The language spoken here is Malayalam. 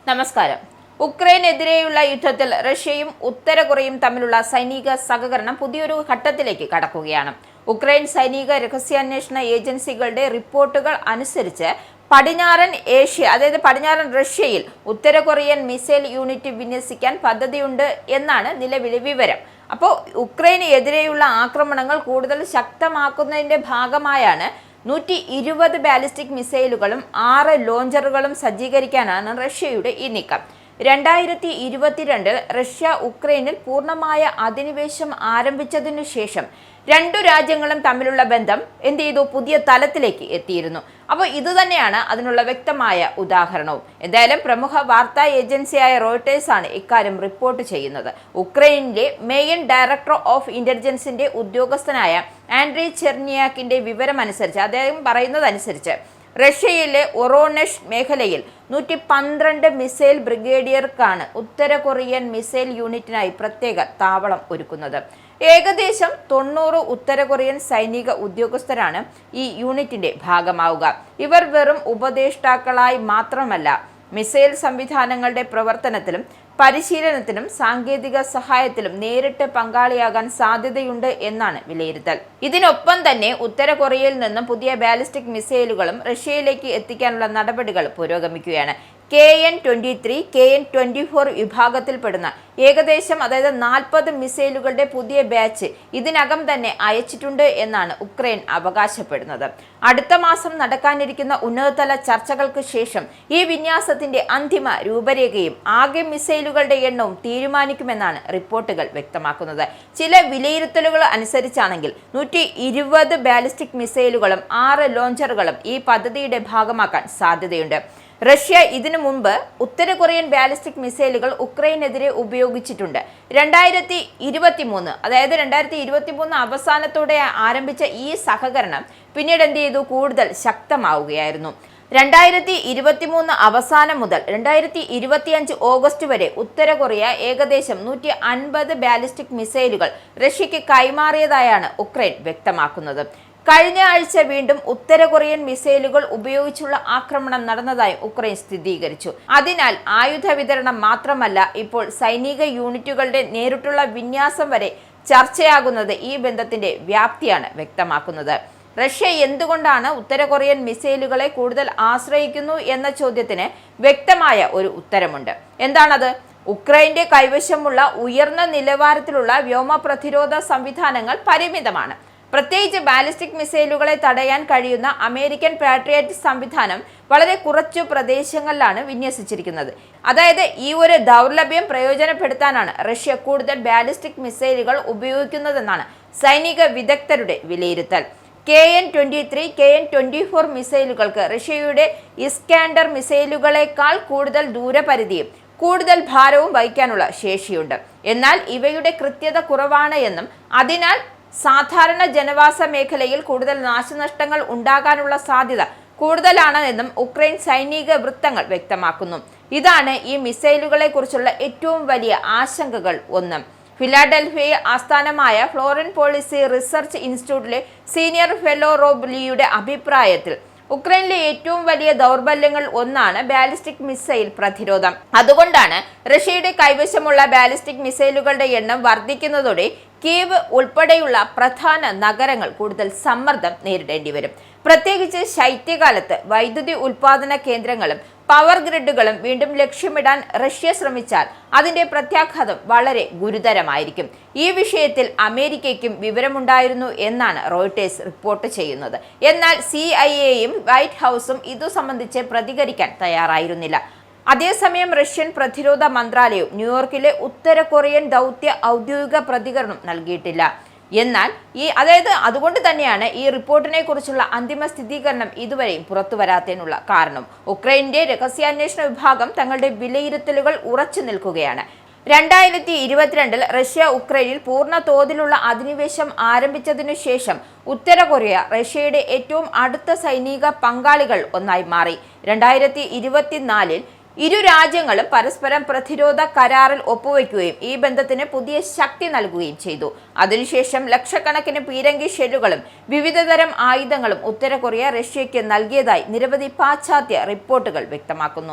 നമസ്കാരം. ഉക്രൈനെതിരെയുള്ള യുദ്ധത്തിൽ റഷ്യയും ഉത്തര കൊറിയയും തമ്മിലുള്ള സൈനിക സഹകരണം പുതിയൊരു ഘട്ടത്തിലേക്ക് കടക്കുകയാണ്. ഉക്രൈൻ സൈനിക രഹസ്യാന്വേഷണ ഏജൻസികളുടെ റിപ്പോർട്ടുകൾ അനുസരിച്ച് പടിഞ്ഞാറൻ റഷ്യയിൽ ഉത്തര കൊറിയൻ മിസൈൽ യൂണിറ്റ് വിന്യസിക്കാൻ പദ്ധതിയുണ്ട് എന്നാണ് നിലവിലെ വിവരം. അപ്പോൾ ഉക്രൈന് എതിരെയുള്ള ആക്രമണങ്ങൾ കൂടുതൽ ശക്തമാക്കുന്നതിന്റെ ഭാഗമായാണ് 120 ബാലിസ്റ്റിക് മിസൈലുകളും 6 ലോഞ്ചറുകളും സജ്ജീകരിക്കാനാണ് റഷ്യയുടെ ഈ നീക്കം. 2022 റഷ്യ ഉക്രൈനിൽ പൂർണ്ണമായ അധിനിവേശം ആരംഭിച്ചതിനു ശേഷം രണ്ടു രാജ്യങ്ങളും തമ്മിലുള്ള ബന്ധം പുതിയ തലത്തിലേക്ക് എത്തിയിരുന്നു. അപ്പോൾ ഇത് തന്നെയാണ് അതിനുള്ള വ്യക്തമായ ഉദാഹരണവും. എന്തായാലും പ്രമുഖ വാർത്താ ഏജൻസിയായ റോയിട്ടേഴ്സ് ആണ് ഇക്കാര്യം റിപ്പോർട്ട് ചെയ്യുന്നത്. ഉക്രൈനിലെ മെയിൻ ഡയറക്ടർ ഓഫ് ഇന്റലിജൻസിന്റെ ഉദ്യോഗസ്ഥനായ ആൻഡ്രി ചെർനിയാക്കിന്റെ വിവരമനുസരിച്ച് അദ്ദേഹം പറയുന്നതനുസരിച്ച് റഷ്യയിലെ ഒറോനെഷ് മേഖലയിൽ 112 മിസൈൽ ബ്രിഗേഡിയർക്കാണ് ഉത്തര കൊറിയൻ മിസൈൽ യൂണിറ്റിനായി പ്രത്യേക താവളം ഒരുക്കുന്നത്. ഏകദേശം 90 ഉത്തര കൊറിയൻ സൈനിക ഉദ്യോഗസ്ഥരാണ് ഈ യൂണിറ്റിന്റെ ഭാഗമാവുക. ഇവർ വെറും ഉപദേഷ്ടാക്കളായി മാത്രമല്ല, മിസൈൽ സംവിധാനങ്ങളുടെ പ്രവർത്തനത്തിലും പരിശീലനത്തിലും സാങ്കേതിക സഹായത്തിലും നേരിട്ട് പങ്കാളിയാകാൻ സാധ്യതയുണ്ട് എന്നാണ് വിലയിരുത്തൽ. ഇതിനൊപ്പം തന്നെ ഉത്തര കൊറിയയിൽ നിന്നും പുതിയ ബാലിസ്റ്റിക് മിസൈലുകളും റഷ്യയിലേക്ക് എത്തിക്കാനുള്ള നടപടികൾ പുരോഗമിക്കുകയാണ്. KN-23, KN-24 വിഭാഗത്തിൽപ്പെടുന്ന ഏകദേശം 40 മിസൈലുകളുടെ പുതിയ ബാച്ച് ഇതിനകം തന്നെ അയച്ചിട്ടുണ്ട് എന്നാണ് ഉക്രൈൻ അവകാശപ്പെടുന്നത്. അടുത്ത മാസം നടക്കാനിരിക്കുന്ന ഉന്നതതല ചർച്ചകൾക്ക് ശേഷം ഈ വിന്യാസത്തിന്റെ അന്തിമ രൂപരേഖയും ആകെ മിസൈലുകളുടെ എണ്ണവും തീരുമാനിക്കുമെന്നാണ് റിപ്പോർട്ടുകൾ വ്യക്തമാക്കുന്നത്. ചില വിലയിരുത്തലുകൾ അനുസരിച്ചാണെങ്കിൽ 120 ബാലിസ്റ്റിക് മിസൈലുകളും 6 ലോഞ്ചറുകളും ഈ പദ്ധതിയുടെ ഭാഗമാക്കാൻ സാധ്യതയുണ്ട്. റഷ്യ ഇതിനു മുമ്പ് ഉത്തര കൊറിയൻ ബാലിസ്റ്റിക് മിസൈലുകൾ ഉക്രൈനെതിരെ ഉപയോഗിച്ചിട്ടുണ്ട്. 2023 അവസാനത്തോടെ ആരംഭിച്ച ഈ സഹകരണം പിന്നീട് കൂടുതൽ ശക്തമാവുകയായിരുന്നു. 2023 അവസാനം മുതൽ 2025 ഓഗസ്റ്റ് വരെ ഉത്തര കൊറിയ ഏകദേശം 150 ബാലിസ്റ്റിക് മിസൈലുകൾ റഷ്യക്ക് കൈമാറിയതായാണ് ഉക്രൈൻ വ്യക്തമാക്കുന്നത്. കഴിഞ്ഞ ആഴ്ച വീണ്ടും ഉത്തര കൊറിയൻ മിസൈലുകൾ ഉപയോഗിച്ചുള്ള ആക്രമണം നടന്നതായി ഉക്രൈൻ സ്ഥിരീകരിച്ചു. അതിനാൽ ആയുധ വിതരണം മാത്രമല്ല, ഇപ്പോൾ സൈനിക യൂണിറ്റുകളുടെ നേരിട്ടുള്ള വിന്യാസം വരെ ചർച്ചയാകുന്നത് ഈ ബന്ധത്തിന്റെ വ്യാപ്തിയാണ് വ്യക്തമാക്കുന്നത്. റഷ്യ എന്തുകൊണ്ടാണ് ഉത്തര കൊറിയൻ മിസൈലുകളെ കൂടുതൽ ആശ്രയിക്കുന്നു എന്ന ചോദ്യത്തിന് വ്യക്തമായ ഒരു ഉത്തരമുണ്ട്. എന്താണത്? ഉക്രൈന്റെ കൈവശമുള്ള ഉയർന്ന നിലവാരത്തിലുള്ള വ്യോമ പ്രതിരോധ സംവിധാനങ്ങൾ പരിമിതമാണ്. പ്രത്യേകിച്ച് ബാലിസ്റ്റിക് മിസൈലുകളെ തടയാൻ കഴിയുന്ന അമേരിക്കൻ പാട്രിയറ്റ് സംവിധാനം വളരെ കുറച്ചു പ്രദേശങ്ങളിലാണ് വിന്യസിച്ചിരിക്കുന്നത്. അതായത് ഈ ഒരു ദൗർലഭ്യം പ്രയോജനപ്പെടുത്താനാണ് റഷ്യ കൂടുതൽ ബാലിസ്റ്റിക് മിസൈലുകൾ ഉപയോഗിക്കുന്നതെന്നാണ് സൈനിക വിദഗ്ധരുടെ വിലയിരുത്തൽ. KN-23, KN-24 മിസൈലുകൾക്ക് റഷ്യയുടെ ഇസ്കാൻഡർ മിസൈലുകളെക്കാൾ കൂടുതൽ ദൂരപരിധിയും കൂടുതൽ ഭാരവും വഹിക്കാനുള്ള ശേഷിയുണ്ട്. എന്നാൽ ഇവയുടെ കൃത്യത കുറവാണ് എന്നും അതിനാൽ സാധാരണ ജനവാസ മേഖലയിൽ കൂടുതൽ നാശനഷ്ടങ്ങൾ ഉണ്ടാകാനുള്ള സാധ്യത കൂടുതലാണ് എന്നും ഉക്രൈൻ സൈനിക വൃത്തങ്ങൾ വ്യക്തമാക്കുന്നു. ഇതാണ് ഈ മിസൈലുകളെ കുറിച്ചുള്ള ഏറ്റവും വലിയ ആശങ്കകൾ ഒന്ന്. ഫിലാഡൽഫിയ ആസ്ഥാനമായ ഫ്ലോറിൻ പോളിസി റിസർച്ച് ഇൻസ്റ്റിറ്റ്യൂട്ടിലെ സീനിയർ ഫെലോ റോബ് ലീയുടെ അഭിപ്രായത്തിൽ ഉക്രൈനിലെ ഏറ്റവും വലിയ ദൗർബല്യങ്ങൾ ഒന്നാണ് ബാലിസ്റ്റിക് മിസൈൽ പ്രതിരോധം. അതുകൊണ്ടാണ് റഷ്യയുടെ കൈവശമുള്ള ബാലിസ്റ്റിക് മിസൈലുകളുടെ എണ്ണം വർദ്ധിക്കുന്നതോടെ കീവ് ഉൾപ്പെടെയുള്ള പ്രധാന നഗരങ്ങൾ കൂടുതൽ സമ്മർദ്ദം നേരിടേണ്ടി വരും. പ്രത്യേകിച്ച് ശൈത്യകാലത്ത് വൈദ്യുതി ഉൽപാദന കേന്ദ്രങ്ങളും പവർ ഗ്രിഡുകളും വീണ്ടും ലക്ഷ്യമിടാൻ റഷ്യ ശ്രമിച്ചാൽ അതിന്റെ പ്രത്യാഘാതം വളരെ ഗുരുതരമായിരിക്കും. ഈ വിഷയത്തിൽ അമേരിക്കയ്ക്കും വിവരമുണ്ടായിരുന്നു എന്നാണ് റോയിട്ടേഴ്സ് റിപ്പോർട്ട് ചെയ്യുന്നത്. എന്നാൽ CIA-യും വൈറ്റ് ഹൗസും ഇതു സംബന്ധിച്ച് പ്രതികരിക്കാൻ തയ്യാറായിരുന്നില്ല. അതേസമയം റഷ്യൻ പ്രതിരോധ മന്ത്രാലയവും ന്യൂയോർക്കിലെ ഉത്തര കൊറിയൻ ദൗത്യ ഔദ്യോഗിക പ്രതികരണം നൽകിയിട്ടില്ല. എന്നാൽ അതുകൊണ്ട് തന്നെയാണ് ഈ റിപ്പോർട്ടിനെ കുറിച്ചുള്ള അന്തിമ സ്ഥിരീകരണം ഇതുവരെയും പുറത്തു വരാത്തതിനുള്ള കാരണം. ഉക്രൈന്റെ രഹസ്യാന്വേഷണ വിഭാഗം തങ്ങളുടെ വിലയിരുത്തലുകൾ ഉറച്ചു നിൽക്കുകയാണ്. 2022 റഷ്യ ഉക്രൈനിൽ പൂർണ്ണ തോതിലുള്ള അധിനിവേശം ആരംഭിച്ചതിനു ശേഷം ഉത്തര കൊറിയ റഷ്യയുടെ ഏറ്റവും അടുത്ത സൈനിക പങ്കാളികൾ ഒന്നായി മാറി. 2024 ഇരു രാജ്യങ്ങളും പരസ്പരം പ്രതിരോധ കരാറിൽ ഒപ്പുവെക്കുകയും ഈ ബന്ധത്തിന് പുതിയ ശക്തി നൽകുകയും ചെയ്തു. അതിനുശേഷം ലക്ഷക്കണക്കിന് പീരങ്കി ഷെല്ലുകളും വിവിധതരം ആയുധങ്ങളും ഉത്തര കൊറിയ റഷ്യയ്ക്ക് നൽകിയതായി നിരവധി പാശ്ചാത്യ റിപ്പോർട്ടുകൾ വ്യക്തമാക്കുന്നു.